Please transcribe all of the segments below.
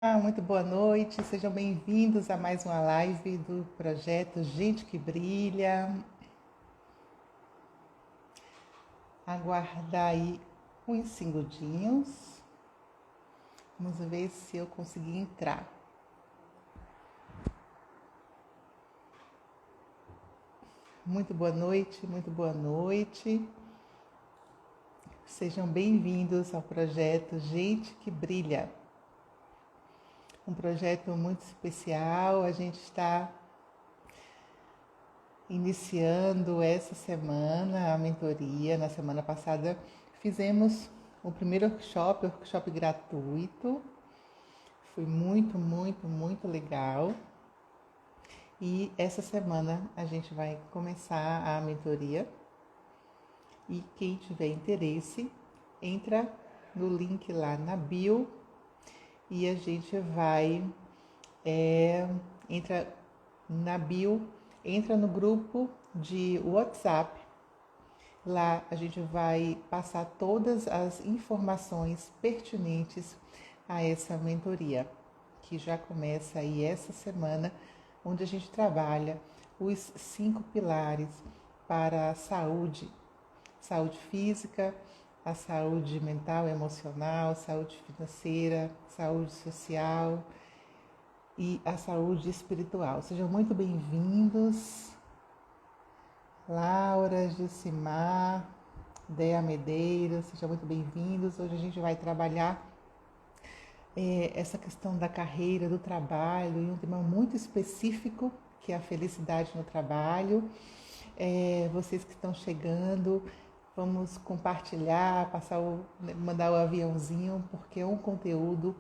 Muito boa noite, sejam bem-vindos a mais uma live do projeto Gente que Brilha. Aguardar aí uns segundinhos. Vamos ver se eu consegui entrar. Muito boa noite, muito boa noite. Sejam bem-vindos ao projeto Gente que Brilha. Um projeto muito especial, a gente está iniciando essa semana a mentoria. Na semana passada fizemos o primeiro workshop gratuito. Foi muito legal. E essa semana a gente vai começar a mentoria. E quem tiver interesse, entra no link lá na bio e a gente vai entra na bio, entra no grupo de WhatsApp. Lá a gente vai passar todas as informações pertinentes a essa mentoria, que já começa aí essa semana, onde a gente trabalha os 5 pilares para a saúde física, a saúde mental, emocional, saúde financeira, saúde social e a saúde espiritual. Sejam muito bem-vindos. Laura, Jucimar, Dea Medeiros, sejam muito bem-vindos. Hoje a gente vai trabalhar essa questão da carreira, do trabalho, e um tema muito específico, que é a felicidade no trabalho. Vocês que estão chegando, vamos compartilhar, mandar o aviãozinho, porque é um conteúdo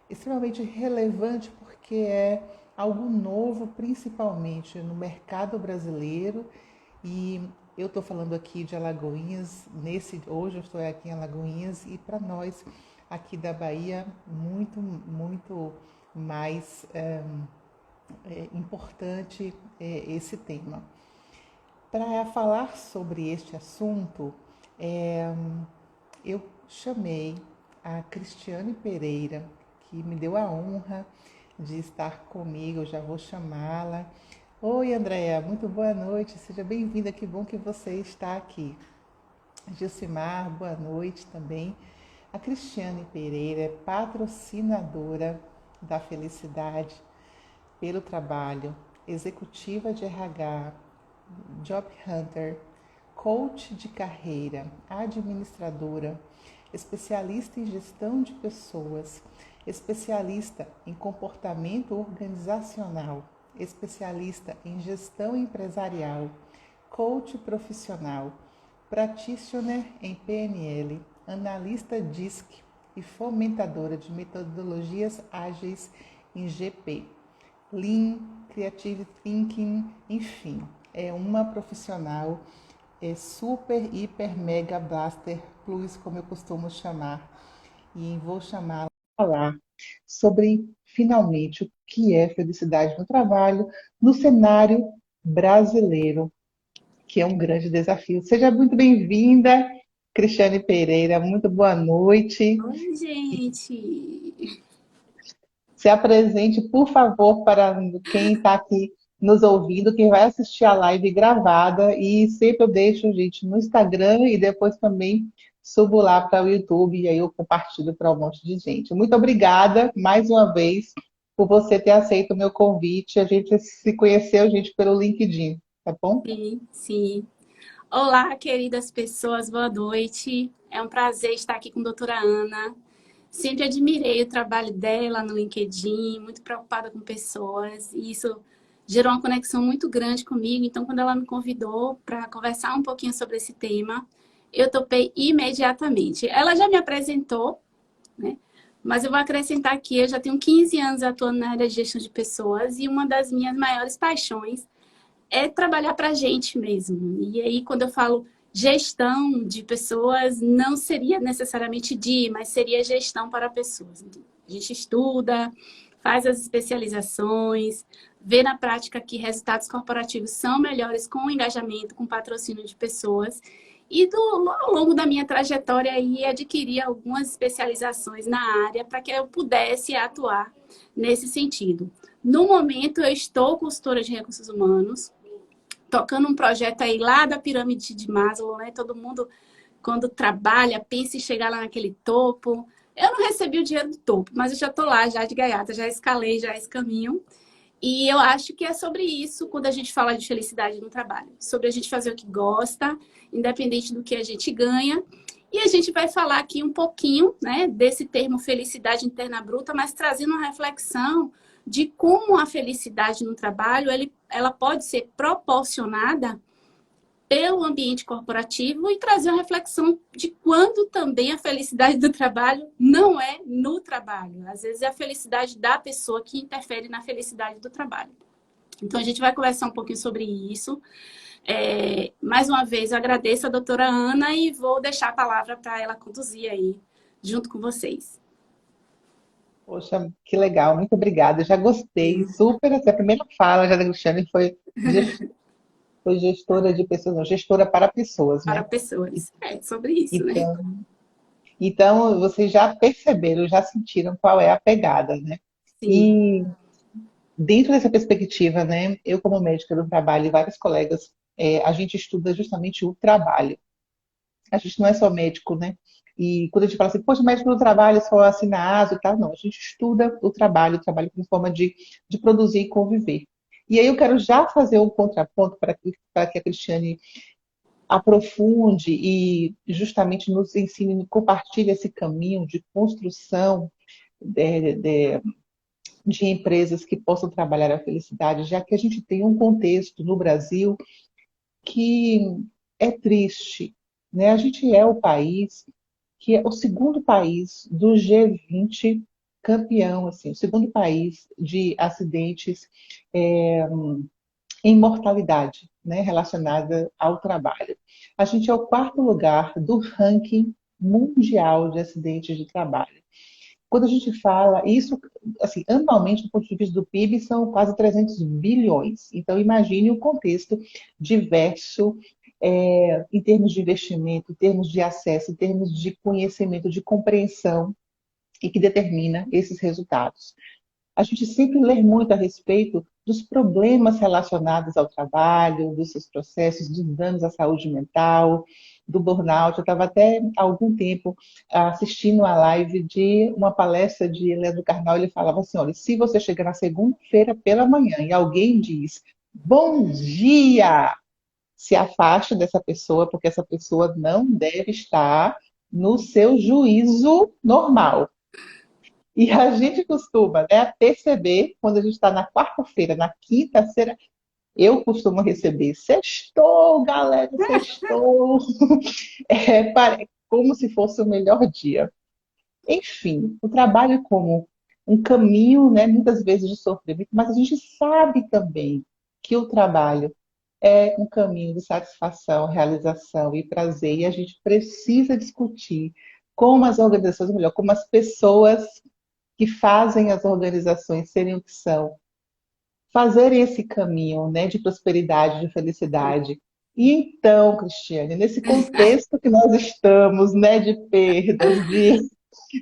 extremamente relevante, porque é algo novo, principalmente no mercado brasileiro. E eu estou falando aqui de Alagoinhas, hoje eu estou aqui em Alagoinhas, e para nós aqui da Bahia, muito mais importante esse tema. Para falar sobre este assunto, eu chamei a Cristiane Pereira, que me deu a honra de estar comigo. Eu já vou chamá-la. Oi, Andréa, muito boa noite, seja bem-vinda, que bom que você está aqui. Gilcimar, boa noite também. A Cristiane Pereira é patrocinadora da Felicidade pelo Trabalho, executiva de RH, Job Hunter, coach de carreira, administradora, especialista em gestão de pessoas, especialista em comportamento organizacional, especialista em gestão empresarial, coach profissional, practitioner em PNL, analista DISC e fomentadora de metodologias ágeis em GP, Lean, Creative Thinking, enfim, é uma profissional super, hiper, mega blaster plus, como eu costumo chamar, e vou chamá-la para falar sobre, finalmente, o que é felicidade no trabalho no cenário brasileiro, que é um grande desafio. Seja muito bem-vinda, Cristiane Pereira, muito boa noite. Oi, gente. Se apresente, por favor, para quem está aqui nos ouvindo, quem vai assistir a live gravada, e sempre eu deixo, gente, no Instagram e depois também subo lá para o YouTube e aí eu compartilho para um monte de gente. Muito obrigada mais uma vez por você ter aceito o meu convite. A gente se conheceu, gente, pelo LinkedIn, tá bom? Sim, sim. Olá, queridas pessoas, boa noite. É um prazer estar aqui com a doutora Ana. Sempre admirei o trabalho dela no LinkedIn, muito preocupada com pessoas, e isso gerou uma conexão muito grande comigo. Então, quando ela me convidou para conversar um pouquinho sobre esse tema, eu topei imediatamente. Ela já me apresentou, né? Mas eu vou acrescentar que eu já tenho 15 anos atuando na área de gestão de pessoas e uma das minhas maiores paixões é trabalhar para a gente mesmo. E aí, quando eu falo gestão de pessoas, não seria necessariamente mas seria gestão para pessoas. A gente estuda, faz as especializações, vê na prática que resultados corporativos são melhores com o engajamento, com patrocínio de pessoas. E ao longo da minha trajetória aí, adquiri algumas especializações na área para que eu pudesse atuar nesse sentido. No momento, eu estou consultora de recursos humanos, tocando um projeto aí lá da pirâmide de Maslow, né? Todo mundo, quando trabalha, pensa em chegar lá naquele topo. Eu não recebi o dinheiro do topo, mas eu já estou lá, já de gaiata, já escalei já esse caminho. E eu acho que é sobre isso quando a gente fala de felicidade no trabalho. Sobre a gente fazer o que gosta, independente do que a gente ganha. E a gente vai falar aqui um pouquinho, né, desse termo felicidade interna bruta, mas trazendo uma reflexão de como a felicidade no trabalho ela pode ser proporcionada pelo ambiente corporativo e trazer uma reflexão de quando também a felicidade do trabalho não é no trabalho. Às vezes é a felicidade da pessoa que interfere na felicidade do trabalho. Então, a gente vai conversar um pouquinho sobre isso. Mais uma vez, eu agradeço a doutora Ana e vou deixar a palavra para ela conduzir aí, junto com vocês. Poxa, que legal, muito obrigada. Eu já gostei, super. Assim, a primeira fala já da Cristiane foi gestora de pessoas, não, gestora para pessoas, Para né? pessoas. É sobre isso, né? Então, então, vocês já perceberam, já sentiram qual é a pegada, né? Sim. E dentro dessa perspectiva, né, eu como médica do trabalho e vários colegas, a gente estuda justamente o trabalho. A gente não é só médico, né? E quando a gente fala assim, poxa, médico do trabalho só assina ASO e tal, não, a gente estuda o trabalho como forma de produzir e conviver. E aí eu quero já fazer um contraponto para que a Cristiane aprofunde e justamente nos ensine, compartilhe esse caminho de construção de, de, de empresas que possam trabalhar a felicidade, já que a gente tem um contexto no Brasil que é triste, né? A gente é o país que é o segundo país do G20 campeão, assim, o segundo país de acidentes é, em mortalidade, né, relacionada ao trabalho. A gente é o quarto lugar do ranking mundial de acidentes de trabalho. Quando a gente fala isso, assim, anualmente, do ponto de vista do PIB, são quase 300 bilhões. Então, imagine o contexto diverso em termos de investimento, em termos de acesso, em termos de conhecimento, de compreensão, e que determina esses resultados. A gente sempre lê muito a respeito dos problemas relacionados ao trabalho, dos seus processos, dos danos à saúde mental, do burnout. Eu estava até há algum tempo assistindo a live de uma palestra de Leandro Carnal. Ele falava assim, olha, se você chegar na segunda-feira pela manhã e alguém diz bom dia, se afaste dessa pessoa, porque essa pessoa não deve estar no seu juízo normal. E a gente costuma, né, perceber quando a gente está na quarta-feira, na quinta-feira, eu costumo receber sextou, galera, sextou, como se fosse o melhor dia. Enfim, o trabalho é como um caminho, né, muitas vezes de sofrimento, mas a gente sabe também que o trabalho é um caminho de satisfação, realização e prazer, e a gente precisa discutir como as organizações, ou melhor, como as pessoas que fazem as organizações serem o que são, fazerem esse caminho, né, de prosperidade, de felicidade. E então, Cristiane, nesse contexto que nós estamos, né, de perdas,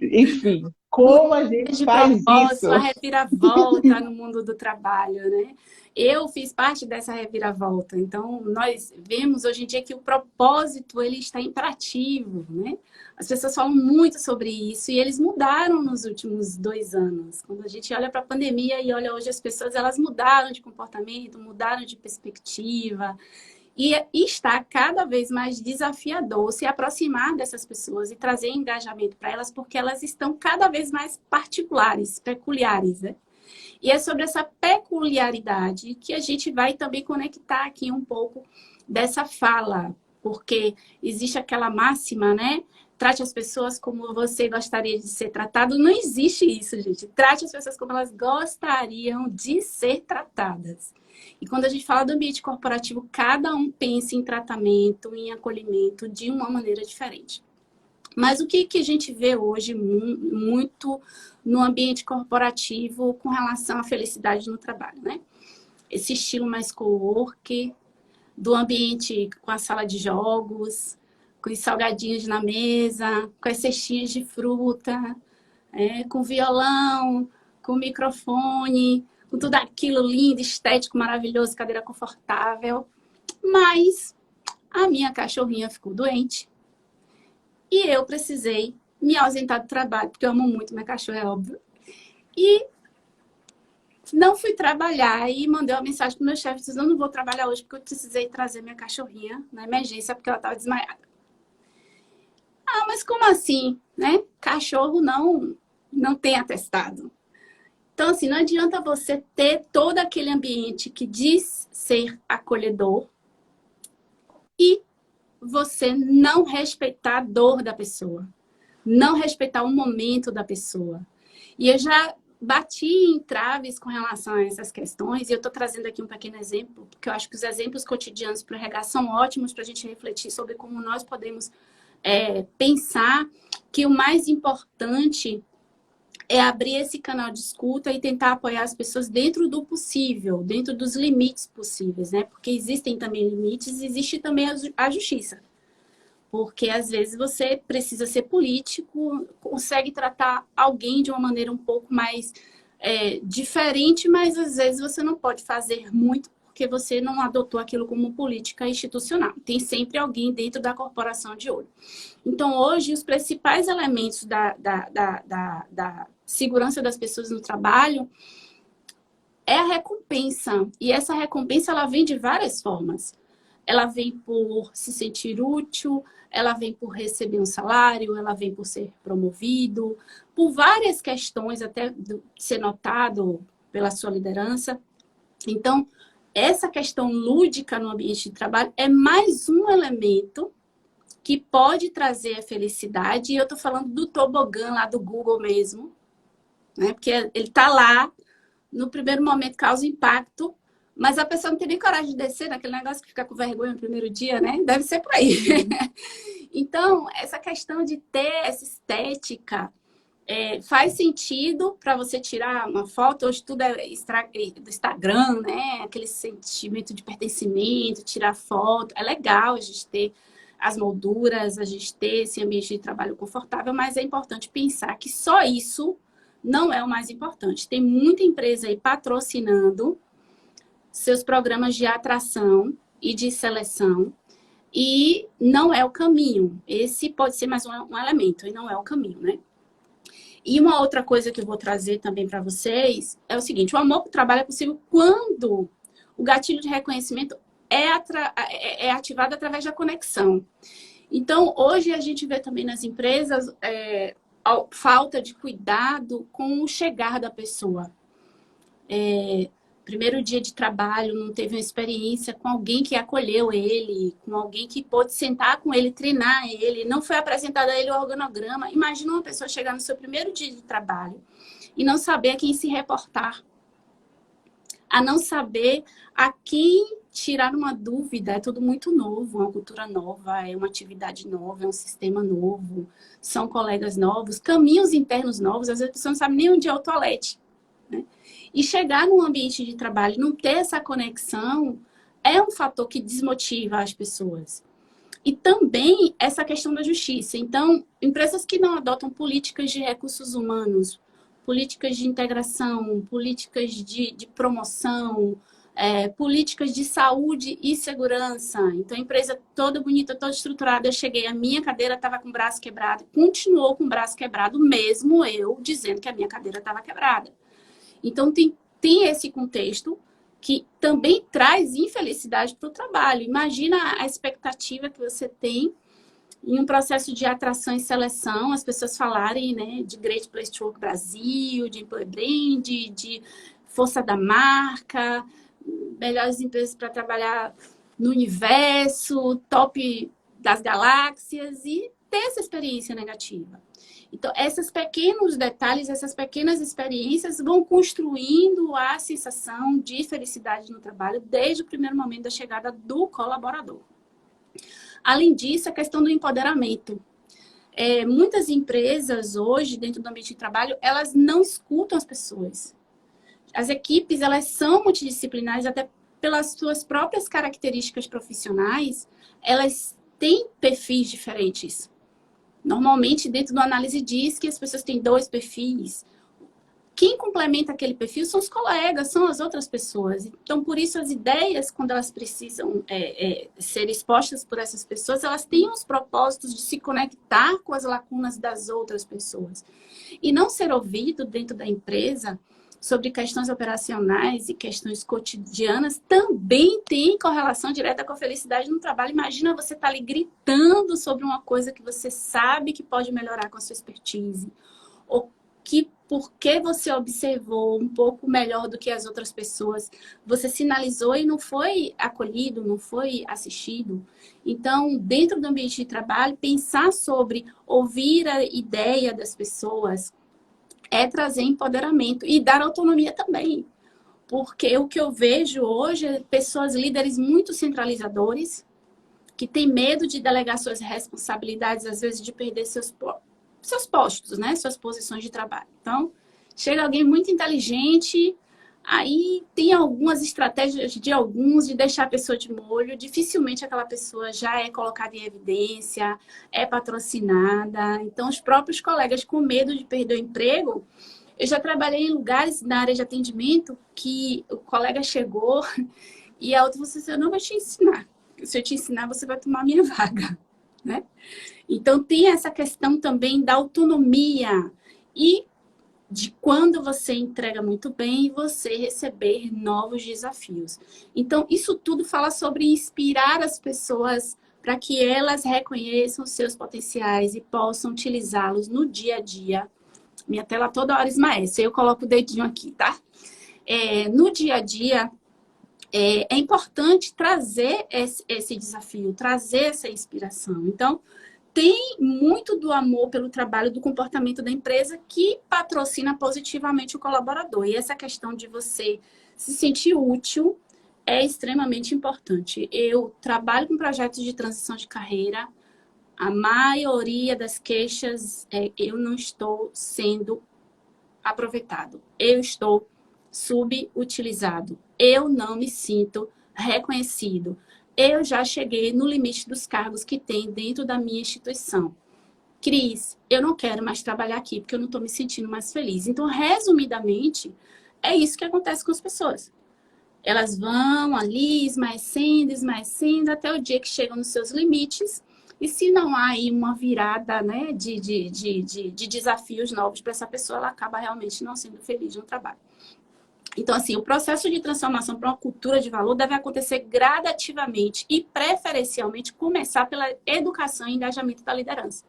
enfim, como a gente De faz isso? propósito, a reviravolta no mundo do trabalho, né? Eu fiz parte dessa reviravolta, então nós vemos hoje em dia que o propósito ele está imperativo, né? As pessoas falam muito sobre isso e eles mudaram nos últimos 2 anos. Quando a gente olha para a pandemia e olha hoje as pessoas, elas mudaram de comportamento, mudaram de perspectiva. E está cada vez mais desafiador se aproximar dessas pessoas e trazer engajamento para elas, porque elas estão cada vez mais particulares, peculiares, né? E é sobre essa peculiaridade que a gente vai também conectar aqui um pouco dessa fala, porque existe aquela máxima, né? Trate as pessoas como você gostaria de ser tratado. Não existe isso, gente. Trate as pessoas como elas gostariam de ser tratadas. E quando a gente fala do ambiente corporativo, cada um pensa em tratamento, em acolhimento de uma maneira diferente. Mas o que a gente vê hoje muito no ambiente corporativo com relação à felicidade no trabalho, né? Esse estilo mais co-work, do ambiente com a sala de jogos, com os salgadinhos na mesa, com as cestinhas de fruta, com violão, com microfone, com tudo aquilo lindo, estético, maravilhoso, cadeira confortável. Mas a minha cachorrinha ficou doente e eu precisei me ausentar do trabalho, porque eu amo muito minha cachorra, é óbvio. E não fui trabalhar e mandei uma mensagem pro meu chefe dizendo: eu não vou trabalhar hoje porque eu precisei trazer minha cachorrinha na emergência porque ela estava desmaiada. Ah, mas como assim, né? Cachorro não tem atestado. Então, assim, não adianta você ter todo aquele ambiente que diz ser acolhedor e você não respeitar a dor da pessoa, não respeitar o momento da pessoa. E eu já bati em traves com relação a essas questões, e eu estou trazendo aqui um pequeno exemplo, porque eu acho que os exemplos cotidianos para o RH são ótimos para a gente refletir sobre como nós podemos pensar que o mais importante é abrir esse canal de escuta e tentar apoiar as pessoas dentro do possível, dentro dos limites possíveis, né? Porque existem também limites e existe também a justiça. Porque, às vezes, você precisa ser político, consegue tratar alguém de uma maneira um pouco mais diferente, mas, às vezes, você não pode fazer muito porque você não adotou aquilo como política institucional. Tem sempre alguém dentro da corporação de olho. Então, hoje, os principais elementos da segurança das pessoas no trabalho é a recompensa. E essa recompensa, ela vem de várias formas. Ela vem por se sentir útil, ela vem por receber um salário, ela vem por ser promovido, por várias questões, até ser notado pela sua liderança. Então, essa questão lúdica no ambiente de trabalho é mais um elemento que pode trazer a felicidade. E eu estou falando do tobogã lá do Google mesmo, né? Porque ele está lá, no primeiro momento causa impacto, mas a pessoa não tem nem coragem de descer naquele negócio que fica com vergonha no primeiro dia, né? Deve ser por aí. Então, essa questão de ter essa estética faz sentido para você tirar uma foto. Hoje tudo é do Instagram, né? Aquele sentimento de pertencimento, tirar foto. É legal a gente ter as molduras, a gente ter esse ambiente de trabalho confortável, mas é importante pensar que só isso não é o mais importante. Tem muita empresa aí patrocinando seus programas de atração e de seleção, e não é o caminho. Esse pode ser mais um elemento, e não é o caminho, né? E uma outra coisa que eu vou trazer também para vocês é o seguinte: o amor para o trabalho é possível quando o gatilho de reconhecimento é ativado através da conexão. Então, hoje a gente vê também nas empresas a falta de cuidado com o chegar da pessoa. Primeiro dia de trabalho, não teve uma experiência com alguém que acolheu ele, com alguém que pôde sentar com ele, treinar ele, não foi apresentado a ele o organograma. Imagina uma pessoa chegar no seu primeiro dia de trabalho e não saber a quem se reportar, a não saber a quem tirar uma dúvida. É tudo muito novo, uma cultura nova, é uma atividade nova, é um sistema novo, são colegas novos, caminhos internos novos. Às vezes a pessoa não sabe nem onde é o toalete, né? E chegar num ambiente de trabalho, não ter essa conexão, é um fator que desmotiva as pessoas. E também essa questão da justiça. Então, empresas que não adotam políticas de recursos humanos, políticas de integração, políticas de promoção, políticas de saúde e segurança. Então, a empresa toda bonita, toda estruturada. Eu cheguei, a minha cadeira estava com o braço quebrado, continuou com o braço quebrado, mesmo eu dizendo que a minha cadeira estava quebrada. Então, tem esse contexto que também traz infelicidade para o trabalho. Imagina a expectativa que você tem em um processo de atração e seleção, as pessoas falarem, né, de Great Place to Work Brasil, de Employer Brand, de força da marca, melhores empresas para trabalhar no universo, top das galáxias, e ter essa experiência negativa. Então, esses pequenos detalhes, essas pequenas experiências vão construindo a sensação de felicidade no trabalho desde o primeiro momento da chegada do colaborador. Além disso, a questão do empoderamento. Muitas empresas hoje, dentro do ambiente de trabalho, elas não escutam as pessoas. As equipes, elas são multidisciplinares, até pelas suas próprias características profissionais, elas têm perfis diferentes. Normalmente, dentro da análise diz que as pessoas têm 2 perfis, quem complementa aquele perfil são os colegas, são as outras pessoas. Então, por isso, as ideias, quando elas precisam ser expostas por essas pessoas, elas têm os propósitos de se conectar com as lacunas das outras pessoas. E não ser ouvido dentro da empresa sobre questões operacionais e questões cotidianas também tem correlação direta com a felicidade no trabalho. Imagina você estar ali gritando sobre uma coisa que você sabe que pode melhorar com a sua expertise, ou que porque você observou um pouco melhor do que as outras pessoas, você sinalizou e não foi acolhido, não foi assistido. Então, dentro do ambiente de trabalho, pensar sobre ouvir a ideia das pessoas é trazer empoderamento e dar autonomia também. Porque o que eu vejo hoje é pessoas, líderes muito centralizadores, que têm medo de delegar suas responsabilidades, às vezes de perder seus postos, né? Suas posições de trabalho. Então, chega alguém muito inteligente, aí tem algumas estratégias de alguns de deixar a pessoa de molho, dificilmente aquela pessoa já é colocada em evidência, é patrocinada. Então, os próprios colegas com medo de perder o emprego, eu já trabalhei em lugares na área de atendimento que o colega chegou e a outra você disse, eu não vou te ensinar. Se eu te ensinar, você vai tomar minha vaga, né? Então, tem essa questão também da autonomia e de quando você entrega muito bem, você receber novos desafios. Então, isso tudo fala sobre inspirar as pessoas para que elas reconheçam seus potenciais e possam utilizá-los no dia a dia. Minha tela toda hora esmaece, eu coloco o dedinho aqui, tá? No dia a dia, é importante trazer esse desafio, trazer essa inspiração. Então, tem muito do amor pelo trabalho, do comportamento da empresa que patrocina positivamente o colaborador. E essa questão de você se sentir útil é extremamente importante. Eu trabalho com projetos de transição de carreira. A maioria das queixas é eu não estou sendo aproveitado. Eu estou subutilizado. Eu não me sinto reconhecido. Eu já cheguei no limite dos cargos que tem dentro da minha instituição. Cris, eu não quero mais trabalhar aqui porque eu não estou me sentindo mais feliz. Então, resumidamente, é isso que acontece com as pessoas. Elas vão ali esmaecendo, até o dia que chegam nos seus limites. E se não há aí uma virada, né, de desafios novos para essa pessoa, ela acaba realmente não sendo feliz no trabalho. Então, assim, o processo de transformação para uma cultura de valor deve acontecer gradativamente e, preferencialmente, começar pela educação e engajamento da liderança.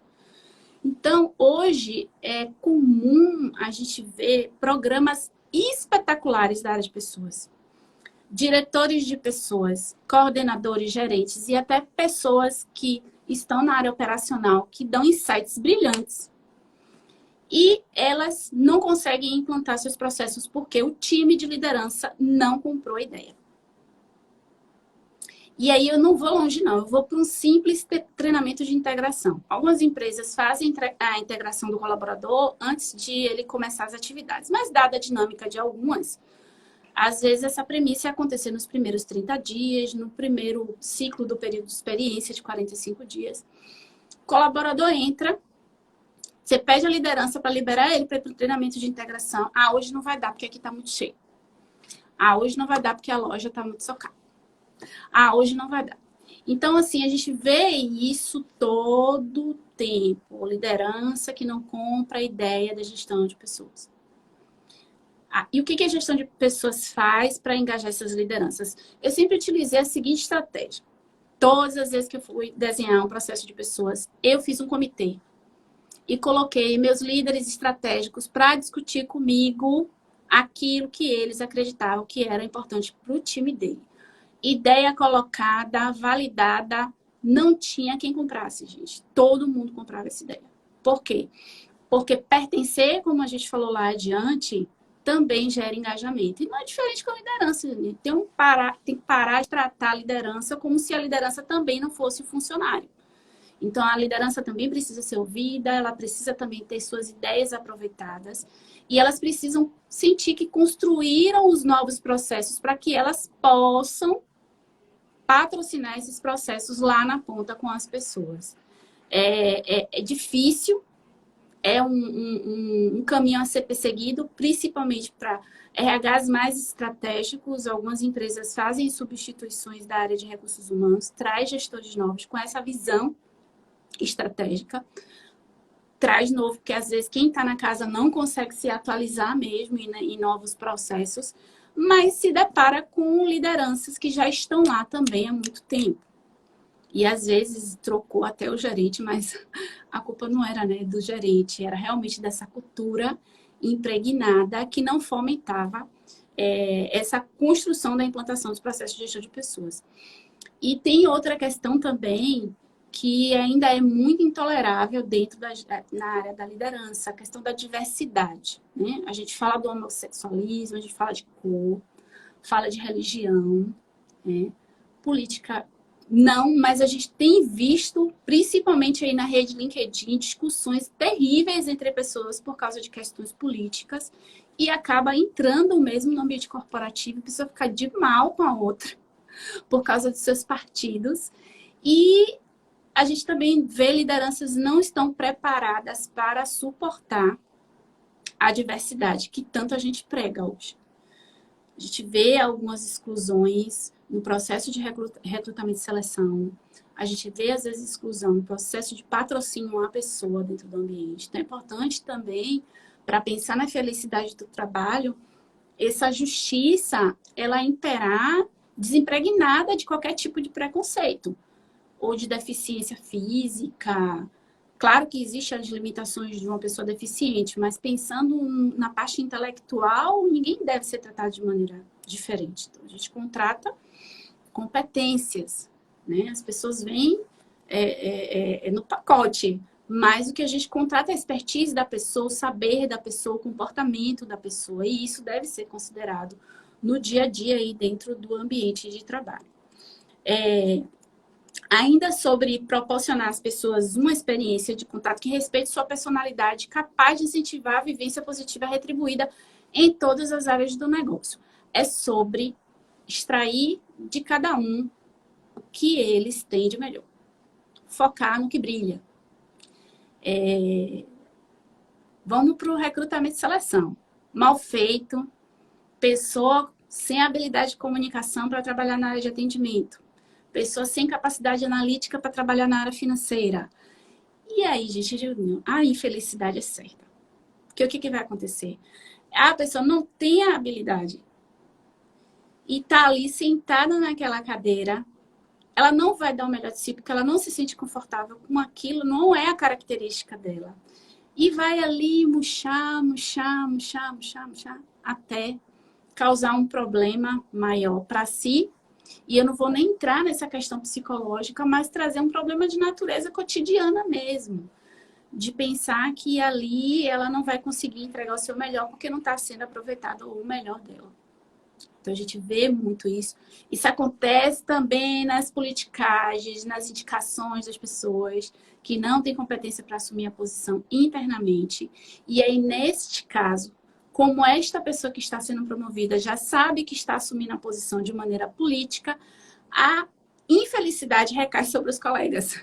Então, hoje, é comum a gente ver programas espetaculares da área de pessoas. Diretores de pessoas, coordenadores, gerentes e até pessoas que estão na área operacional, que dão insights brilhantes. E elas não conseguem implantar seus processos porque o time de liderança não comprou a ideia. E aí eu não vou longe, não. Eu vou para um simples treinamento de integração. Algumas empresas fazem a integração do colaborador antes de ele começar as atividades. Mas, dada a dinâmica de algumas, às vezes essa premissa ia acontecer nos primeiros 30 dias, no primeiro ciclo do período de experiência de 45 dias. O colaborador entra, você pede a liderança para liberar ele para o treinamento de integração. Ah, hoje não vai dar porque aqui está muito cheio. Ah, hoje não vai dar porque a loja está muito socada. Ah, hoje não vai dar. Então, assim, a gente vê isso todo o tempo. Liderança que não compra a ideia da gestão de pessoas. Ah, e o que a gestão de pessoas faz para engajar essas lideranças? Eu sempre utilizei a seguinte estratégia. Todas as vezes que eu fui desenhar um processo de pessoas, eu fiz um comitê e coloquei meus líderes estratégicos para discutir comigo aquilo que eles acreditavam que era importante para o time dele. Ideia colocada, validada, não tinha quem comprasse, gente. Todo mundo comprava essa ideia. Por quê? Porque pertencer, como a gente falou lá adiante, também gera engajamento. E não é diferente com a liderança, gente. Tem que parar de tratar a liderança como se a liderança também não fosse o funcionário. Então, a liderança também precisa ser ouvida, ela precisa também ter suas ideias aproveitadas e elas precisam sentir que construíram os novos processos para que elas possam patrocinar esses processos lá na ponta com as pessoas. É difícil, é um caminho a ser perseguido, principalmente para RHs mais estratégicos. Algumas empresas fazem substituições da área de recursos humanos, traz gestores novos com essa visão estratégica, traz novo, porque às vezes quem está na casa não consegue se atualizar mesmo em novos processos, mas se depara com lideranças que já estão lá também há muito tempo. E às vezes trocou até o gerente, mas a culpa não era, né, do gerente, era realmente dessa cultura impregnada que não fomentava essa construção da implantação dos processos de gestão de pessoas. E tem outra questão também que ainda é muito intolerável na área da liderança, a questão da diversidade, né? A gente fala do homossexualismo, a gente fala de cor, fala de religião, né? Política não, mas a gente tem visto, principalmente aí na rede LinkedIn, discussões terríveis entre pessoas por causa de questões políticas e acaba entrando mesmo no ambiente corporativo, a pessoa fica de mal com a outra por causa dos seus partidos. E a gente também vê lideranças não estão preparadas para suportar a diversidade que tanto a gente prega hoje. A gente vê algumas exclusões no processo de recrutamento e seleção. A gente vê, às vezes, exclusão no processo de patrocínio a uma pessoa dentro do ambiente. Então, é importante também, para pensar na felicidade do trabalho, essa justiça, ela imperar desimpregnada de qualquer tipo de preconceito ou de deficiência física. Claro que existem as limitações de uma pessoa deficiente, mas pensando na parte intelectual, ninguém deve ser tratado de maneira diferente. Então, a gente contrata competências, né? As pessoas vêm no pacote, mas o que a gente contrata é a expertise da pessoa, o saber da pessoa, o comportamento da pessoa, e isso deve ser considerado no dia a dia aí dentro do ambiente de trabalho. Ainda sobre proporcionar às pessoas uma experiência de contato que respeite sua personalidade, capaz de incentivar a vivência positiva retribuída em todas as áreas do negócio. É sobre extrair de cada um o que eles têm de melhor. Focar no que brilha. Vamos para o recrutamento e seleção. Mal feito, pessoa sem habilidade de comunicação para trabalhar na área de atendimento. Pessoa sem capacidade analítica para trabalhar na área financeira. E aí, gente, a infelicidade é certa. Porque o que vai acontecer? A pessoa não tem a habilidade e está ali sentada naquela cadeira, ela não vai dar o melhor de si, porque ela não se sente confortável com aquilo, não é a característica dela. E vai ali murchar, até causar um problema maior para si. E eu não vou nem entrar nessa questão psicológica, mas trazer um problema de natureza cotidiana mesmo. De pensar que ali ela não vai conseguir entregar o seu melhor porque não está sendo aproveitado o melhor dela. Então, a gente vê muito isso. Isso acontece também nas politicagens, nas indicações das pessoas que não têm competência para assumir a posição internamente. E aí, neste caso, como esta pessoa que está sendo promovida já sabe que está assumindo a posição de maneira política, a infelicidade recai sobre os colegas.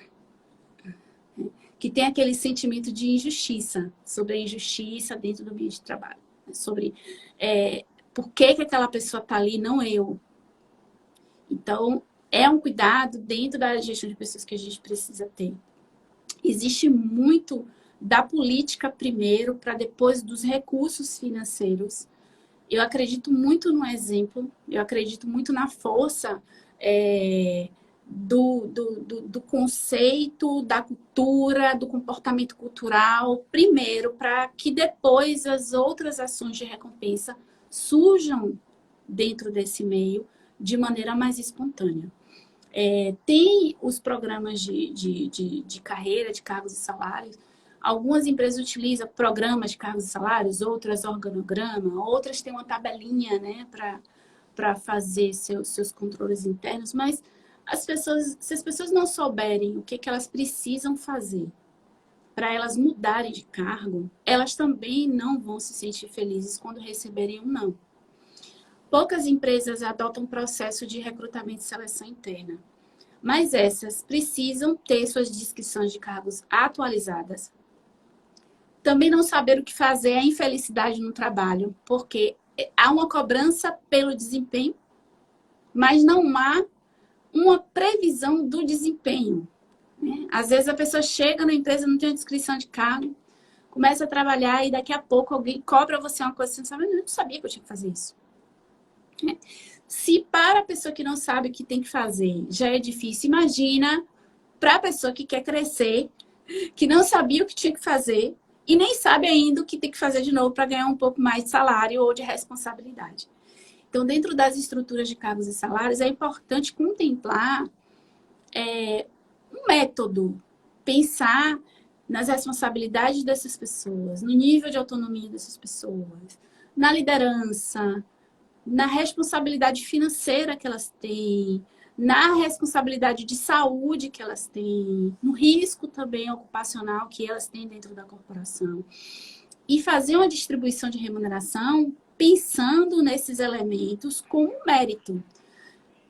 Que tem aquele sentimento de injustiça, sobre a injustiça dentro do ambiente de trabalho. Sobre por que aquela pessoa está ali, não eu. Então, é um cuidado dentro da gestão de pessoas que a gente precisa ter. Existe muito da política primeiro, para depois dos recursos financeiros. Eu acredito muito no exemplo, eu acredito muito na força do conceito, da cultura, do comportamento cultural, primeiro, para que depois as outras ações de recompensa surjam dentro desse meio de maneira mais espontânea. Tem os programas de carreira, de cargos e salários. Algumas empresas utilizam programas de cargos e salários, outras organograma, outras têm uma tabelinha, né, para fazer seus controles internos, mas se as pessoas não souberem o que elas precisam fazer para elas mudarem de cargo, elas também não vão se sentir felizes quando receberem um não. Poucas empresas adotam um processo de recrutamento e seleção interna, mas essas precisam ter suas descrições de cargos atualizadas, Também não saber o que fazer é infelicidade no trabalho, porque há uma cobrança pelo desempenho, mas não há uma previsão do desempenho, né? Às vezes a pessoa chega na empresa, não tem uma descrição de cargo, começa a trabalhar e daqui a pouco alguém cobra você uma coisa, você não sabe, eu não sabia que eu tinha que fazer isso. Se para a pessoa que não sabe o que tem que fazer já é difícil, imagina para a pessoa que quer crescer, que não sabia o que tinha que fazer e nem sabe ainda o que tem que fazer de novo para ganhar um pouco mais de salário ou de responsabilidade. Então, dentro das estruturas de cargos e salários, é importante contemplar um método, pensar nas responsabilidades dessas pessoas, no nível de autonomia dessas pessoas, na liderança, na responsabilidade financeira que elas têm, na responsabilidade de saúde que elas têm, no risco também ocupacional que elas têm dentro da corporação. E fazer uma distribuição de remuneração pensando nesses elementos como mérito.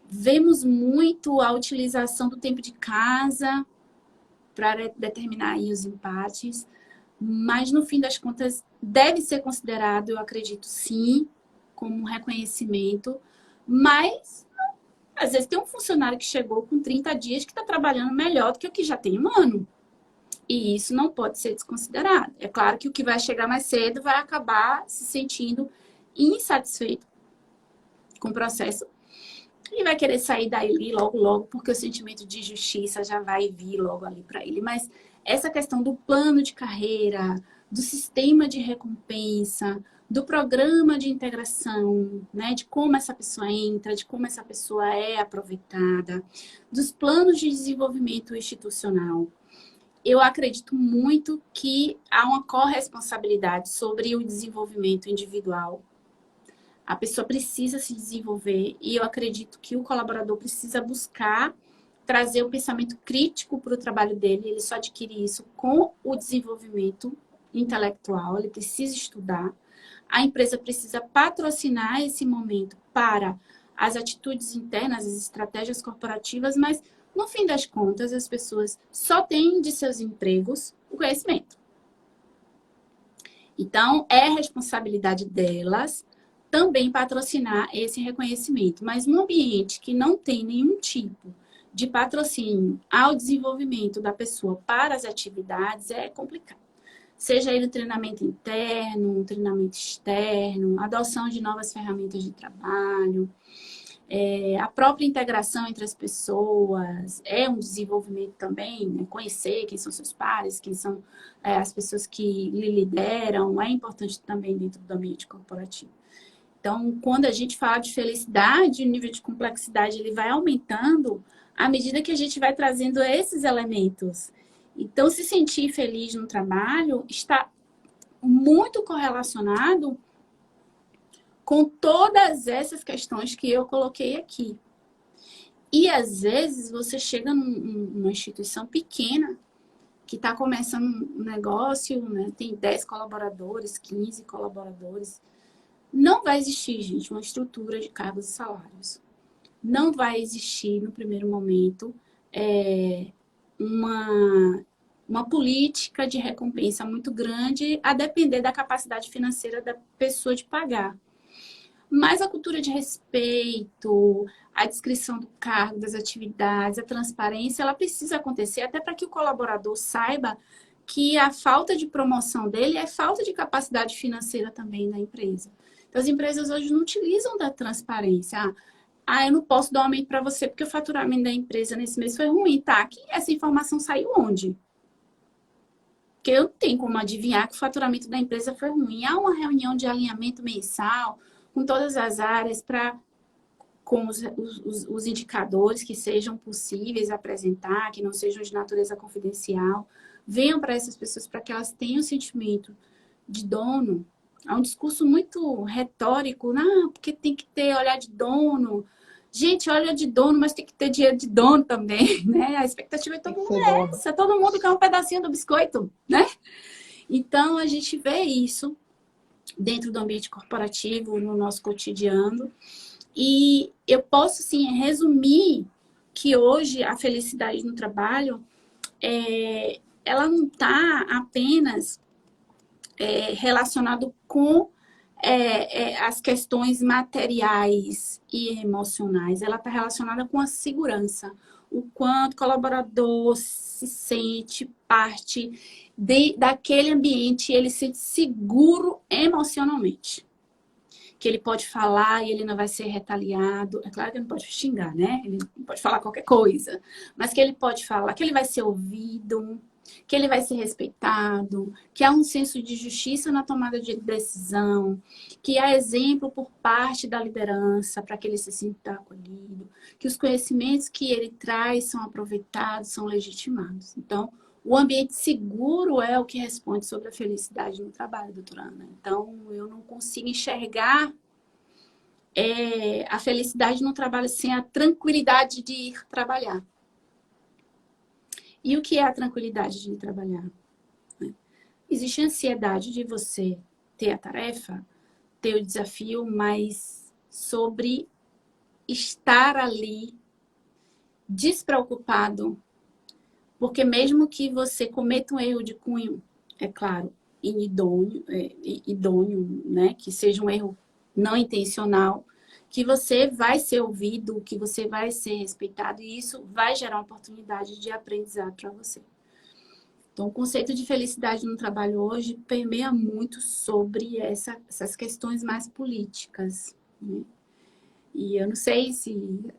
Vemos muito a utilização do tempo de casa para determinar aí os empates, mas no fim das contas deve ser considerado, eu acredito sim, como um reconhecimento, mas às vezes tem um funcionário que chegou com 30 dias que está trabalhando melhor do que o que já tem um ano. E isso não pode ser desconsiderado. É claro que o que vai chegar mais cedo vai acabar se sentindo insatisfeito com o processo e vai querer sair daí logo, logo, porque o sentimento de justiça já vai vir logo ali para ele. Mas essa questão do plano de carreira, do sistema de recompensa, do programa de integração, né, de como essa pessoa entra, de como essa pessoa é aproveitada, dos planos de desenvolvimento institucional. Eu acredito muito que há uma corresponsabilidade sobre o desenvolvimento individual. A pessoa precisa se desenvolver e eu acredito que o colaborador precisa buscar trazer um pensamento crítico para o trabalho dele. Ele só adquire isso com o desenvolvimento intelectual, ele precisa estudar. A empresa precisa patrocinar esse momento para as atitudes internas, as estratégias corporativas, mas no fim das contas, as pessoas só têm de seus empregos o conhecimento. Então, é responsabilidade delas também patrocinar esse reconhecimento. Mas num ambiente que não tem nenhum tipo de patrocínio ao desenvolvimento da pessoa para as atividades, é complicado. Seja ele um treinamento interno, um treinamento externo, adoção de novas ferramentas de trabalho, a própria integração entre as pessoas é um desenvolvimento também, né? Conhecer quem são seus pares, quem são as pessoas que lhe lideram, é importante também dentro do ambiente corporativo. Então, quando a gente fala de felicidade, o nível de complexidade ele vai aumentando à medida que a gente vai trazendo esses elementos. Então, se sentir feliz no trabalho está muito correlacionado com todas essas questões que eu coloquei aqui. E, às vezes, você chega numa instituição pequena que está começando um negócio, né? Tem 10 colaboradores, 15 colaboradores. Não vai existir, gente, uma estrutura de cargos e salários. Não vai existir, no primeiro momento, uma política de recompensa muito grande, a depender da capacidade financeira da pessoa de pagar. Mas a cultura de respeito, a descrição do cargo, das atividades, a transparência, ela precisa acontecer até para que o colaborador saiba que a falta de promoção dele é falta de capacidade financeira também da empresa. Então, as empresas hoje não utilizam da transparência. Eu não posso dar um aumento para você porque o faturamento da empresa nesse mês foi ruim, tá? Que essa informação saiu onde? Porque eu não tenho como adivinhar que o faturamento da empresa foi ruim. Há uma reunião de alinhamento mensal com todas as áreas com os indicadores que sejam possíveis apresentar, que não sejam de natureza confidencial. Venham para essas pessoas para que elas tenham o sentimento de dono. Há um discurso muito retórico, porque tem que ter olhar de dono. Gente, olha de dono, mas tem que ter dinheiro de dono também, né? A expectativa de todo mundo é essa. Todo mundo quer um pedacinho do biscoito, né? Então, a gente vê isso dentro do ambiente corporativo, no nosso cotidiano. E eu posso, sim, resumir que hoje a felicidade no trabalho, ela não está apenas relacionado com as questões materiais e emocionais. Ela está relacionada com a segurança. O quanto o colaborador se sente parte daquele ambiente, ele se sente seguro emocionalmente. Que ele pode falar e ele não vai ser retaliado. É claro que ele não pode xingar, né? Ele não pode falar qualquer coisa. Mas que ele pode falar, que ele vai ser ouvido, que ele vai ser respeitado, que há um senso de justiça na tomada de decisão, que há exemplo por parte da liderança para que ele se sinta acolhido, que os conhecimentos que ele traz são aproveitados, são legitimados. Então, o ambiente seguro é o que responde sobre a felicidade no trabalho, doutora Ana. Então, eu não consigo enxergar a felicidade no trabalho sem a tranquilidade de ir trabalhar. E o que é a tranquilidade de ir trabalhar? Existe a ansiedade de você ter a tarefa, ter o desafio, mas sobre estar ali despreocupado, porque mesmo que você cometa um erro de cunho, é claro, idôneo, né? Que seja um erro não intencional, que você vai ser ouvido, que você vai ser respeitado, e isso vai gerar uma oportunidade de aprendizado para você. Então, o conceito de felicidade no trabalho hoje permeia muito sobre essas questões mais políticas, né? E eu não sei se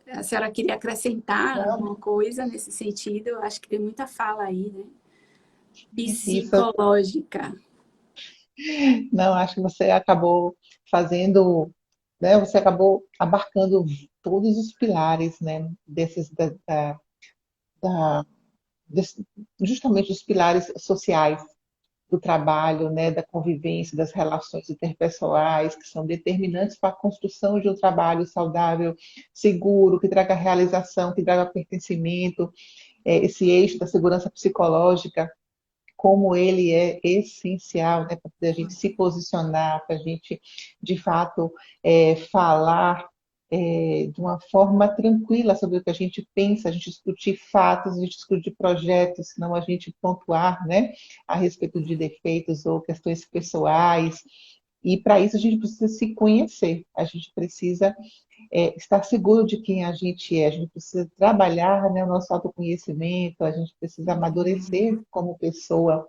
a senhora queria acrescentar alguma coisa nesse sentido. Eu acho que tem muita fala aí, né? Isso, Psicológica. não, acho que você acabou fazendo, né? Você acabou abarcando todos os pilares, né? Da- desse- Justamente os pilares sociais do trabalho, né? Da convivência, das relações interpessoais, que são determinantes para a construção de um trabalho saudável, seguro, que traga realização, que traga pertencimento, esse eixo da segurança psicológica, como ele é essencial, né, para a gente se posicionar, para a gente, de fato, falar de uma forma tranquila sobre o que a gente pensa, a gente discutir fatos, a gente discutir projetos, não a gente pontuar, né, a respeito de defeitos ou questões pessoais. E para isso a gente precisa se conhecer, a gente precisa estar seguro de quem a gente precisa trabalhar, né, o nosso autoconhecimento, a gente precisa amadurecer como pessoa.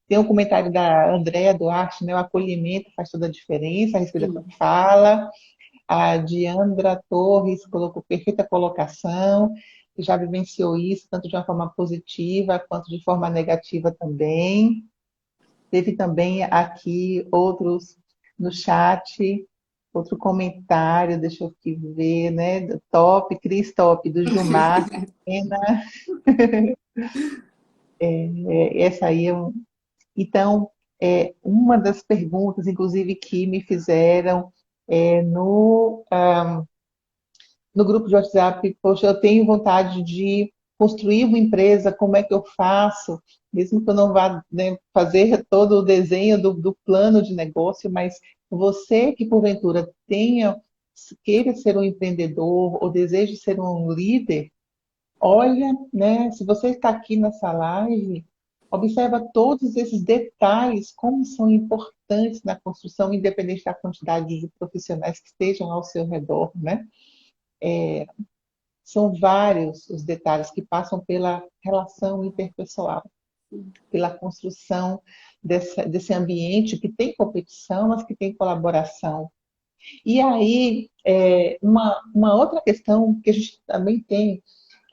Tem um comentário da Andréa Duarte, né, o acolhimento faz toda a diferença, a respeito da Sim. tua fala. A Diandra Torres colocou perfeita colocação, que já vivenciou isso, tanto de uma forma positiva quanto de forma negativa também. Teve também aqui outros no chat, outro comentário, deixa eu aqui ver, né? Do Top, Cris Top, do Gilmar. Pena. Essa aí é um. Então, uma das perguntas, inclusive, que me fizeram no grupo de WhatsApp, poxa, eu tenho vontade de construir uma empresa, como é que eu faço? Mesmo que eu não vá, né, fazer todo o desenho do plano de negócio, mas você que porventura queira ser um empreendedor ou deseje ser um líder, olha, né, se você está aqui nessa live, observa todos esses detalhes, como são importantes na construção, independente da quantidade de profissionais que estejam ao seu redor, né? São vários os detalhes que passam pela relação interpessoal, pela construção desse ambiente que tem competição, mas que tem colaboração. E aí, uma outra questão que a gente também tem,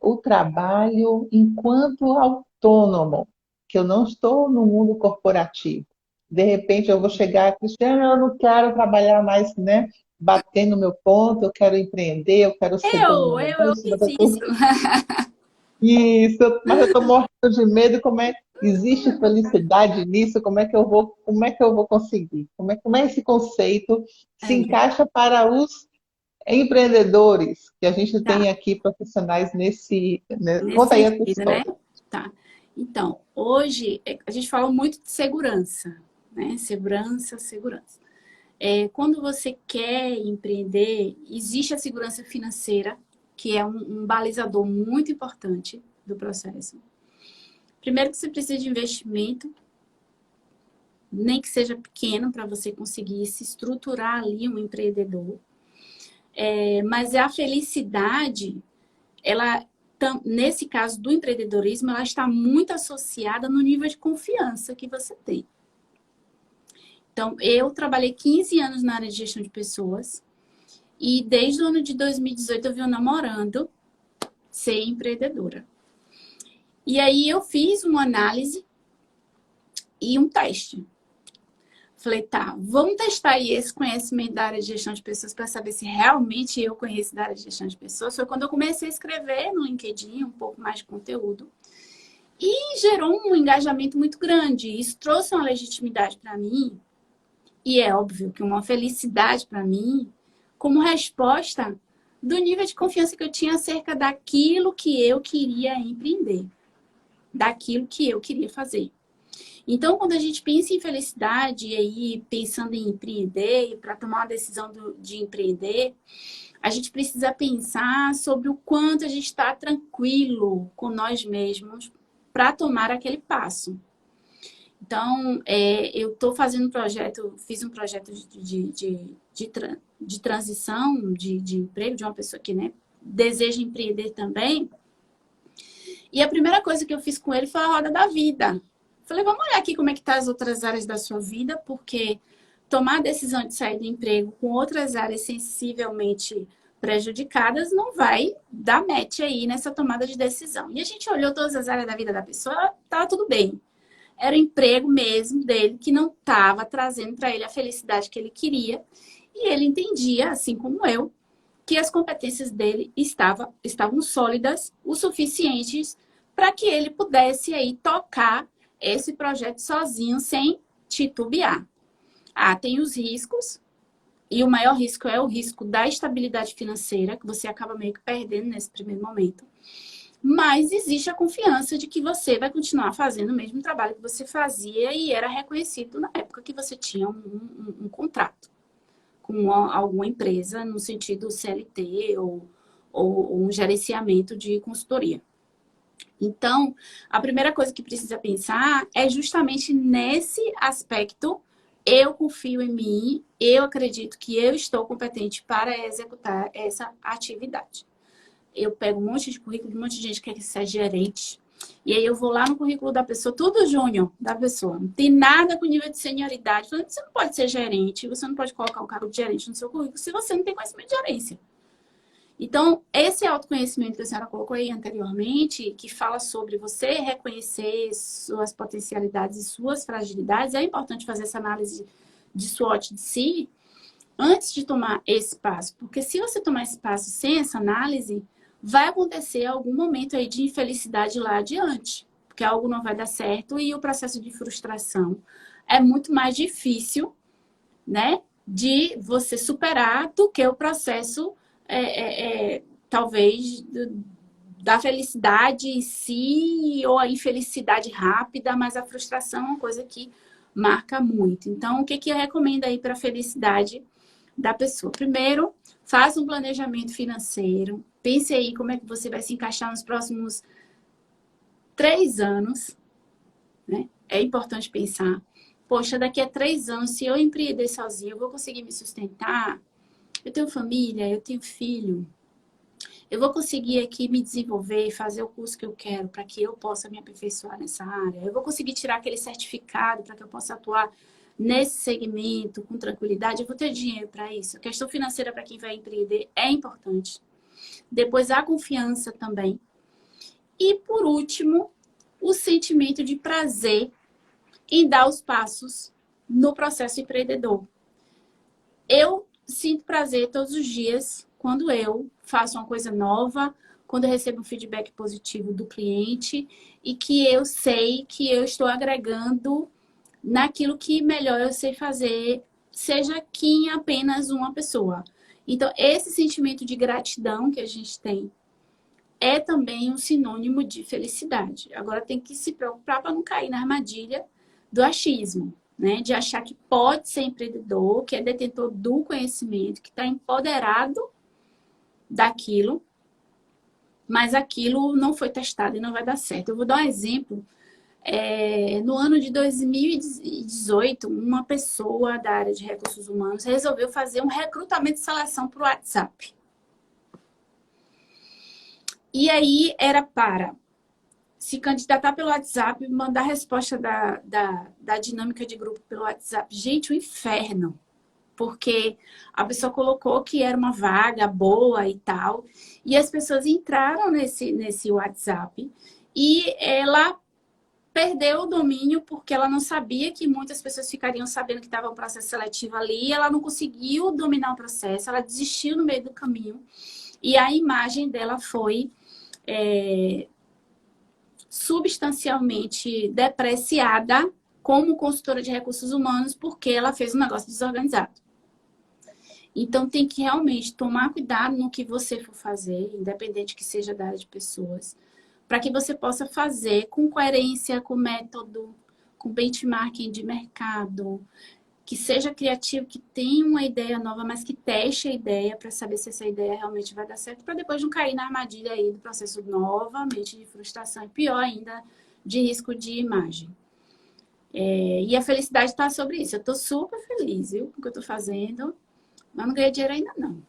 o trabalho enquanto autônomo, que eu não estou no mundo corporativo. De repente eu vou chegar, Cristiana, eu não quero trabalhar mais, né? Bater no meu ponto, eu quero empreender, eu quero ser dono do meu Eu negócio, mas fiz isso. isso, mas eu estou morrendo de medo, como é existe felicidade nisso? Como é que eu vou conseguir? Como é esse conceito se É, encaixa para os empreendedores que a gente tá. tem aqui profissionais nesse, né? Nesse Conta aí a tua sentido, né? história. Tá. Então, hoje a gente fala muito de segurança, né? Segurança, segurança. Quando você quer empreender, existe a segurança financeira, que é um balizador muito importante do processo. Primeiro que você precisa de investimento, nem que seja pequeno, para você conseguir se estruturar ali um empreendedor. Mas a felicidade, ela, nesse caso do empreendedorismo, ela está muito associada no nível de confiança que você tem. Então, eu trabalhei 15 anos na área de gestão de pessoas e desde o ano de 2018 eu venho namorando ser empreendedora. E aí eu fiz uma análise e um teste. Falei, tá, vamos testar aí esse conhecimento da área de gestão de pessoas para saber se realmente eu conheço da área de gestão de pessoas. Foi quando eu comecei a escrever no LinkedIn um pouco mais de conteúdo. E gerou um engajamento muito grande. Isso trouxe uma legitimidade para mim. E é óbvio que uma felicidade para mim, como resposta do nível de confiança que eu tinha acerca daquilo que eu queria empreender. Daquilo que eu queria fazer. Então, quando a gente pensa em felicidade, e aí pensando em empreender, para tomar a decisão de empreender, a gente precisa pensar sobre o quanto a gente está tranquilo com nós mesmos para tomar aquele passo. Então, eu estou fazendo um projeto, fiz um projeto de transição de emprego de uma pessoa que, né, deseja empreender também. E a primeira coisa que eu fiz com ele foi a roda da vida. Falei, vamos olhar aqui como é que tá as outras áreas da sua vida, porque tomar a decisão de sair do emprego com outras áreas sensivelmente prejudicadas não vai dar match aí nessa tomada de decisão. E a gente olhou todas as áreas da vida da pessoa, tava tudo bem. Era o emprego mesmo dele que não estava trazendo para ele a felicidade que ele queria. E ele entendia, assim como eu, que as competências dele estavam sólidas o suficientes para que ele pudesse aí tocar esse projeto sozinho, sem titubear. Tem os riscos, e o maior risco é o risco da estabilidade financeira, que você acaba meio que perdendo nesse primeiro momento. Mas existe a confiança de que você vai continuar fazendo o mesmo trabalho que você fazia e era reconhecido na época que você tinha um contrato com alguma empresa, no sentido CLT ou um gerenciamento de consultoria. Então, a primeira coisa que precisa pensar é justamente nesse aspecto. Eu confio em mim, eu acredito que eu estou competente para executar essa atividade. Eu pego um monte de currículo, um monte de gente que quer ser gerente, e aí eu vou lá no currículo da pessoa, tudo júnior da pessoa, não tem nada com nível de senioridade. Você não pode ser gerente, você não pode colocar um cargo de gerente no seu currículo se você não tem conhecimento de gerência. Então, esse autoconhecimento que a senhora colocou aí anteriormente, que fala sobre você reconhecer suas potencialidades e suas fragilidades, é importante fazer essa análise de SWOT de si antes de tomar esse passo. Porque se você tomar esse passo sem essa análise, vai acontecer algum momento aí de infelicidade lá adiante. Porque algo não vai dar certo e o processo de frustração é muito mais difícil, né, de você superar do que o processo talvez da felicidade em si ou a infelicidade rápida, mas a frustração é uma coisa que marca muito. Então, o que eu recomendo aí para a felicidade da pessoa? Primeiro, faça um planejamento financeiro. Pense aí como é que você vai se encaixar nos próximos 3 anos. Né? É importante pensar. Poxa, daqui a 3 anos, se eu empreender sozinho, eu vou conseguir me sustentar? Eu tenho família, eu tenho filho. Eu vou conseguir aqui me desenvolver e fazer o curso que eu quero para que eu possa me aperfeiçoar nessa área. Eu vou conseguir tirar aquele certificado para que eu possa atuar nesse segmento com tranquilidade. Eu vou ter dinheiro para isso. A questão financeira para quem vai empreender é importante. Depois, a confiança também. E, por último, o sentimento de prazer em dar os passos no processo empreendedor. Eu sinto prazer todos os dias quando eu faço uma coisa nova, quando eu recebo um feedback positivo do cliente e que eu sei que eu estou agregando naquilo que melhor eu sei fazer, seja aqui em apenas uma pessoa. Então, esse sentimento de gratidão que a gente tem é também um sinônimo de felicidade. Agora, tem que se preocupar para não cair na armadilha do achismo. Né, de achar que pode ser empreendedor, que é detentor do conhecimento, que está empoderado daquilo, mas aquilo não foi testado e não vai dar certo. Eu vou dar um exemplo No ano de 2018, uma pessoa da área de recursos humanos resolveu fazer um recrutamento e seleção para o WhatsApp. E aí era para se candidatar pelo WhatsApp, mandar a resposta da dinâmica de grupo pelo WhatsApp. Gente, o inferno. Porque a pessoa colocou que era uma vaga boa e tal. E as pessoas entraram nesse WhatsApp e ela perdeu o domínio porque ela não sabia que muitas pessoas ficariam sabendo que estava um processo seletivo ali. Ela não conseguiu dominar o processo, ela desistiu no meio do caminho. E a imagem dela foi substancialmente depreciada como consultora de recursos humanos porque ela fez um negócio desorganizado. Então, tem que realmente tomar cuidado no que você for fazer, independente que seja da área de pessoas, para que você possa fazer com coerência, com método, com benchmarking de mercado, que seja criativo, que tenha uma ideia nova, mas que teste a ideia para saber se essa ideia realmente vai dar certo, para depois não cair na armadilha aí do processo novamente de frustração e pior ainda, de risco de imagem. E a felicidade está sobre isso. Eu estou super feliz, viu, com o que eu estou fazendo, mas não ganhei dinheiro ainda não.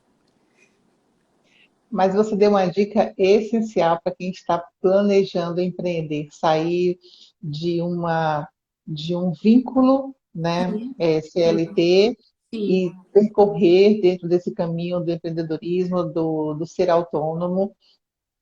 Mas você deu uma dica essencial para quem está planejando empreender, sair de de um vínculo, né, Sim, sim, CLT sim, e percorrer dentro desse caminho do empreendedorismo, do ser autônomo,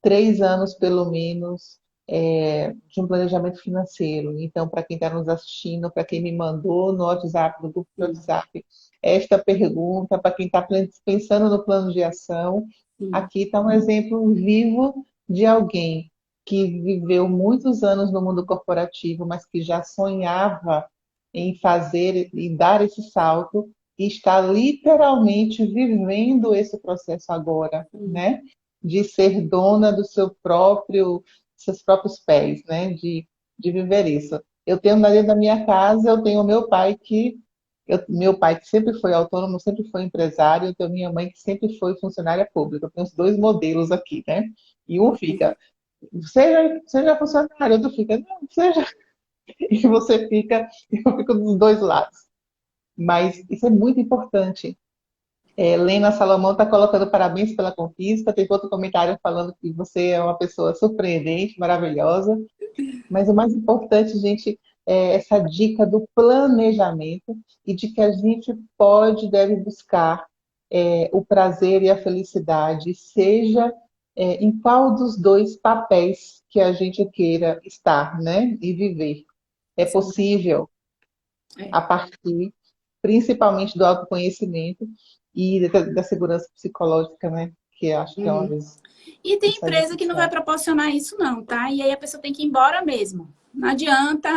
3 anos pelo menos de um planejamento financeiro. Então, para quem está nos assistindo, para quem me mandou no WhatsApp, no grupo do sim, WhatsApp, esta pergunta, para quem está pensando no plano de ação, sim, aqui está um exemplo vivo de alguém que viveu muitos anos no mundo corporativo, mas que já sonhava em fazer e dar esse salto e está literalmente vivendo esse processo agora, sim, né? De ser dona do seu próprio, seus próprios pés, né? De viver isso. Eu tenho dentro da minha casa, eu tenho meu pai que sempre foi autônomo, sempre foi empresário, eu tenho minha mãe que sempre foi funcionária pública. Eu tenho os dois modelos aqui, né? E um fica, seja funcionário, outro fica, não, seja. E você fica, eu fico dos dois lados. Mas isso é muito importante. Lena Salomão está colocando parabéns pela conquista. Tem outro comentário falando que você é uma pessoa surpreendente, maravilhosa. Mas o mais importante, gente, é essa dica do planejamento e de que a gente pode e deve buscar o prazer e a felicidade, seja em qual dos dois papéis que a gente queira estar, né? E viver. É sim. possível É. a partir principalmente do autoconhecimento e da segurança psicológica, né? Que acho que é uma Uhum. das E tem isso é empresa que não vai essencial. proporcionar isso, não, tá? E aí a pessoa tem que ir embora mesmo. Não adianta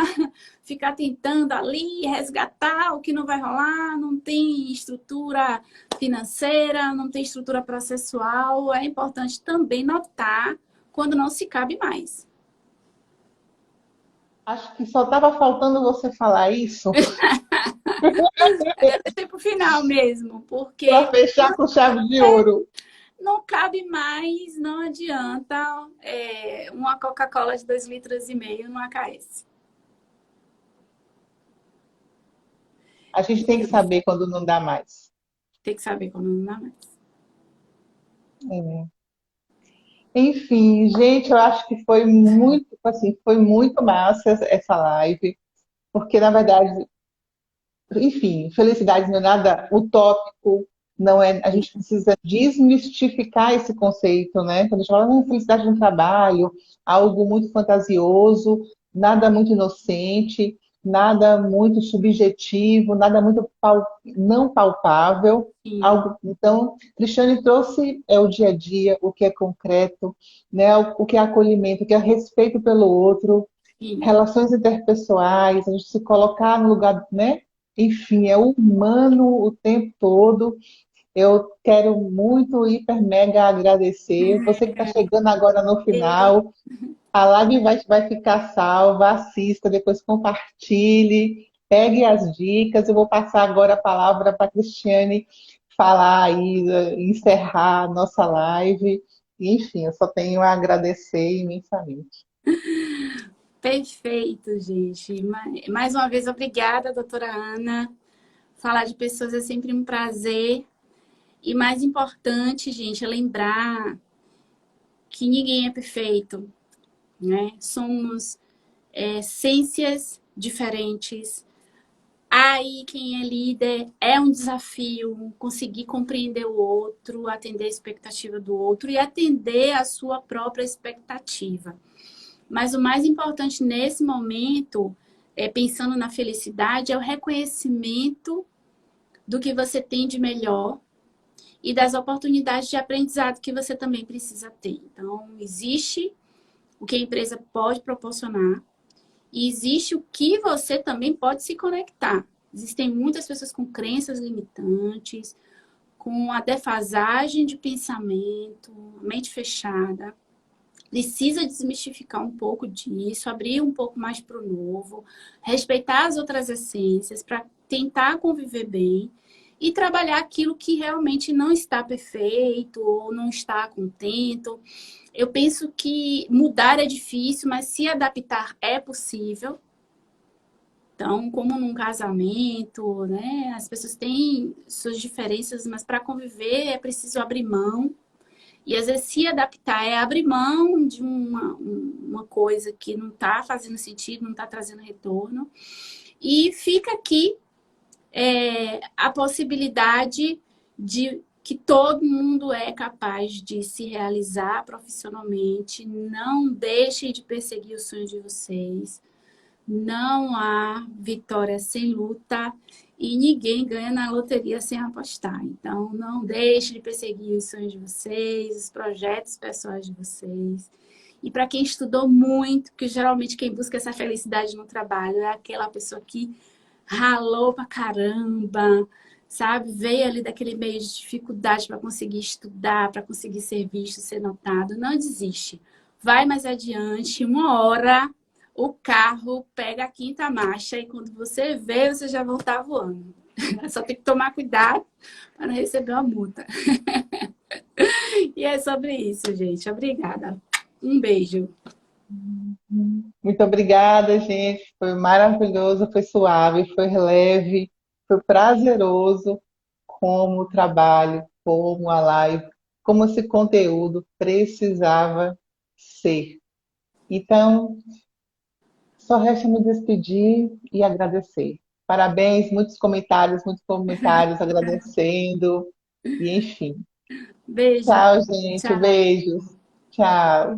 ficar tentando ali resgatar o que não vai rolar, não tem estrutura financeira, não tem estrutura processual. É importante também notar quando não se cabe mais. Acho que só estava faltando você falar isso Eu deixei para o final mesmo, para porque fechar com chave de ouro. não cabe mais, não adianta uma Coca-Cola de 2,5 litros não aquece. A gente tem que saber quando não dá mais. Tem que saber quando não dá mais. É. Enfim, gente, eu acho que foi muito, assim, foi muito massa essa live, porque na verdade, enfim, felicidade não é nada utópico, não é, a gente precisa desmistificar esse conceito, né? Quando a gente fala de felicidade no trabalho, algo muito fantasioso, nada muito inocente, nada muito subjetivo, nada muito não palpável. Sim, Algo, então, Cristiane trouxe o dia a dia, o que é concreto, né? O que é acolhimento, o que é respeito pelo outro, sim. relações interpessoais, a gente se colocar no lugar, né? Enfim, é humano o tempo todo. Eu quero muito, hiper, mega agradecer. Você que está chegando agora no final, a live vai ficar salva, assista, depois compartilhe, pegue as dicas. Eu vou passar agora a palavra para a Cristiane falar aí, encerrar a nossa live. Enfim, eu só tenho a agradecer imensamente. Perfeito, gente. Mais uma vez, obrigada, doutora Ana. Falar de pessoas é sempre um prazer. E mais importante, gente, é lembrar que ninguém é perfeito, né? Somos essências diferentes. Aí, quem é líder é um desafio conseguir compreender o outro, atender a expectativa do outro e atender a sua própria expectativa. Mas o mais importante nesse momento, pensando na felicidade, é o reconhecimento do que você tem de melhor e das oportunidades de aprendizado que você também precisa ter. Então, existe o que a empresa pode proporcionar e existe o que você também pode se conectar. Existem muitas pessoas com crenças limitantes, com a defasagem de pensamento, mente fechada. Precisa desmistificar um pouco disso, abrir um pouco mais para o novo, respeitar as outras essências para tentar conviver bem e trabalhar aquilo que realmente não está perfeito ou não está contento. Eu penso que mudar é difícil, mas se adaptar é possível. Então, como num casamento, né, as pessoas têm suas diferenças, mas para conviver é preciso abrir mão. E às vezes se adaptar é abrir mão de uma coisa que não está fazendo sentido, não está trazendo retorno. E fica aqui a possibilidade de que todo mundo é capaz de se realizar profissionalmente. Não deixem de perseguir os sonhos de vocês. Não há vitória sem luta e ninguém ganha na loteria sem apostar. Então, não deixe de perseguir os sonhos de vocês, os projetos pessoais de vocês. E para quem estudou muito, porque geralmente quem busca essa felicidade no trabalho é aquela pessoa que ralou pra caramba, sabe? Veio ali daquele meio de dificuldade para conseguir estudar, para conseguir ser visto, ser notado. Não desiste. Vai mais adiante, uma hora o carro pega a quinta marcha e quando você vê, você já vai estar voando. Só tem que tomar cuidado para não receber uma multa. E é sobre isso, gente. Obrigada. Um beijo. Muito obrigada, gente. Foi maravilhoso, foi suave, foi leve, foi prazeroso como o trabalho, como a live, como esse conteúdo precisava ser. Então, só resta me despedir e agradecer. Parabéns, muitos comentários agradecendo, e enfim. Beijo. Tchau, gente. Tchau. Beijos. Tchau.